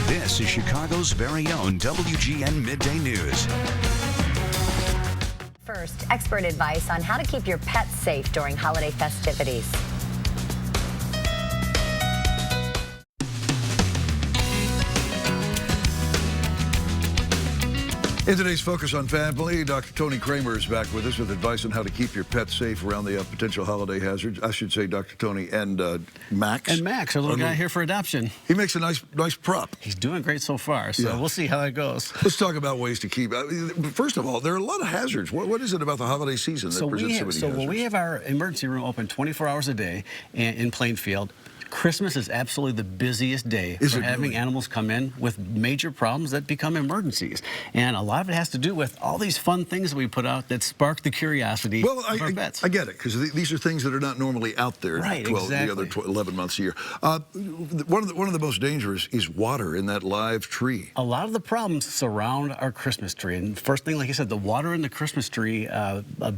This is Chicago's very own WGN Midday News. First, expert advice on how to keep your pets safe during holiday festivities. In today's Focus on Family, Dr. Tony Kremer is back with us with advice on how to keep your pets safe around the potential holiday hazards. I should say Dr. Tony and Max. And Max, our little guy here for adoption. He makes a nice prop. He's doing great so far, so we'll see how that goes. Let's talk about ways to keep. First of all, there are a lot of hazards. What is it about the holiday season that presents so many hazards? We have our emergency room open 24 hours a day in Plainfield. Christmas is absolutely the busiest day for having animals come in with major problems that become emergencies. And a lot of it has to do with all these fun things that we put out that spark the curiosity of our pets. I get it, because these are things that are not normally out there exactly. the other 11 months a year. One of the most dangerous is water in that live tree. A lot of the problems surround our Christmas tree. And first thing, like you said, the water in the Christmas tree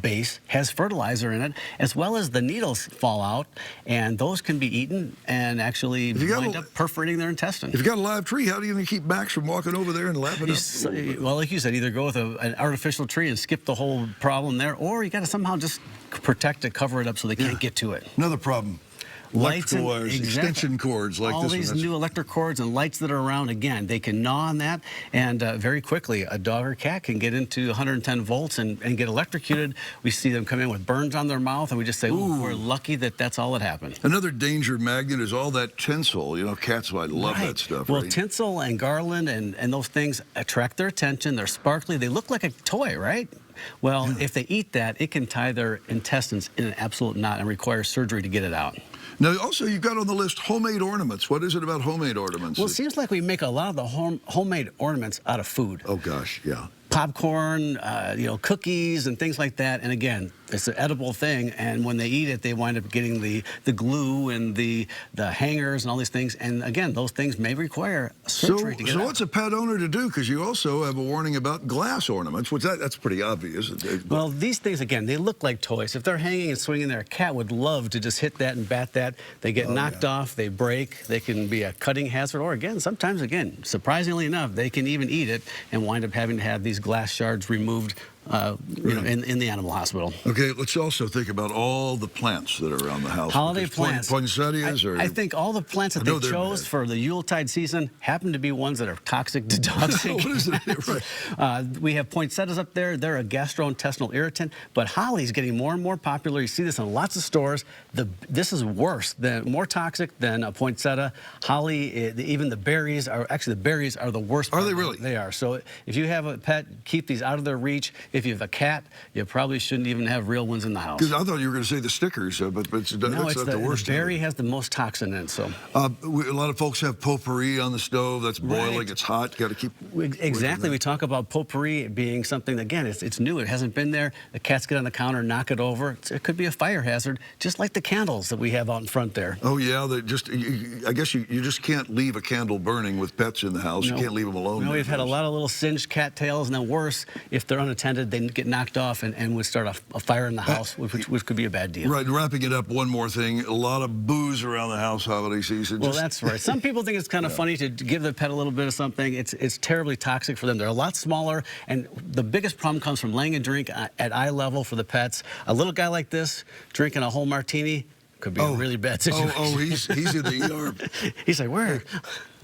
base has fertilizer in it, as well as the needles fall out, and those can be eaten and actually wind up perforating their intestine. If you've got a live tree, how do you keep Max from walking over there and lapping up? Well, like you said, either go with an artificial tree and skip the whole problem there, or you got to somehow just protect it, cover it up so they can't get to it. Another problem. Electrical wires, extension cords like this one. All these new electric cords and lights that are around, again, they can gnaw on that, and very quickly, a dog or cat can get into 110 volts and get electrocuted. We see them come in with burns on their mouth, and we just say, ooh, we're lucky that that's all that happened. Another danger magnet is all that tinsel. You know, cats might love that stuff, Well, tinsel and garland and those things attract their attention. They're sparkly. They look like a toy, right? Well, if they eat that, it can tie their intestines in an absolute knot and require surgery to get it out. Now, also, you've got on the list homemade ornaments. What is it about homemade ornaments? Well, it seems like we make a lot of the homemade ornaments out of food. Oh, gosh, yeah. Popcorn, cookies and things like that. And again, it's an edible thing, and when they eat it, they wind up getting the glue and the hangers and all these things. And again, those things may require surgery to get out. So what's a pet owner to do? Because you also have a warning about glass ornaments, which that's pretty obvious. Well, these things, again, they look like toys. If they're hanging and swinging there, a cat would love to just hit that and bat that. They get knocked off, they break, they can be a cutting hazard, or again, sometimes, surprisingly enough, they can even eat it and wind up having to have these glass shards removed in the animal hospital. Okay, let's also think about all the plants that are around the house. Holiday plants. Poinsettias I think all the plants that they chose for the Yuletide season happen to be ones that are toxic to dogs. What is it? Right. We have poinsettias up there. They're a gastrointestinal irritant, but holly's getting more and more popular. You see this in lots of stores. This is worse, more toxic than a poinsettia. Holly, even the berries are, actually the berries are the worst. Are they really? They are. So if you have a pet, keep these out of their reach. If you have a cat, you probably shouldn't even have real ones in the house. Because I thought you were going to say the stickers, but that's not the worst. The berry has the most toxin in it. So a lot of folks have potpourri on the stove. That's boiling. It's hot. Got to keep. Exactly. We talk about potpourri being something, again, it's new. It hasn't been there. The cats get on the counter, knock it over. It could be a fire hazard, just like the candles that we have out in front there. Oh yeah, I guess you just can't leave a candle burning with pets in the house. You can't leave them alone. No, we've had a lot of little singed cat tails, and then worse, if they're unattended, they get knocked off and would start a fire in the house, which could be a bad deal. Right, and wrapping it up, one more thing. A lot of booze around the house holiday season. Well, that's right. Some people think it's kind of funny to give the pet a little bit of something. It's terribly toxic for them. They're a lot smaller, and the biggest problem comes from laying a drink at eye level for the pets. A little guy like this drinking a whole martini could be a really bad situation. He's in the ER. He's like, where?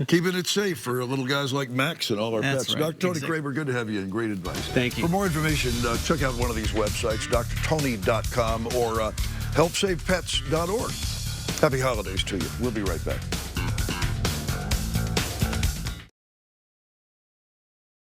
Keeping it safe for little guys like Max and all our pets. Right. Dr. Tony Kremer, good to have you, and great advice. Thank you. For more information, check out one of these websites, drtony.com or helpsavepets.org. Happy holidays to you. We'll be right back.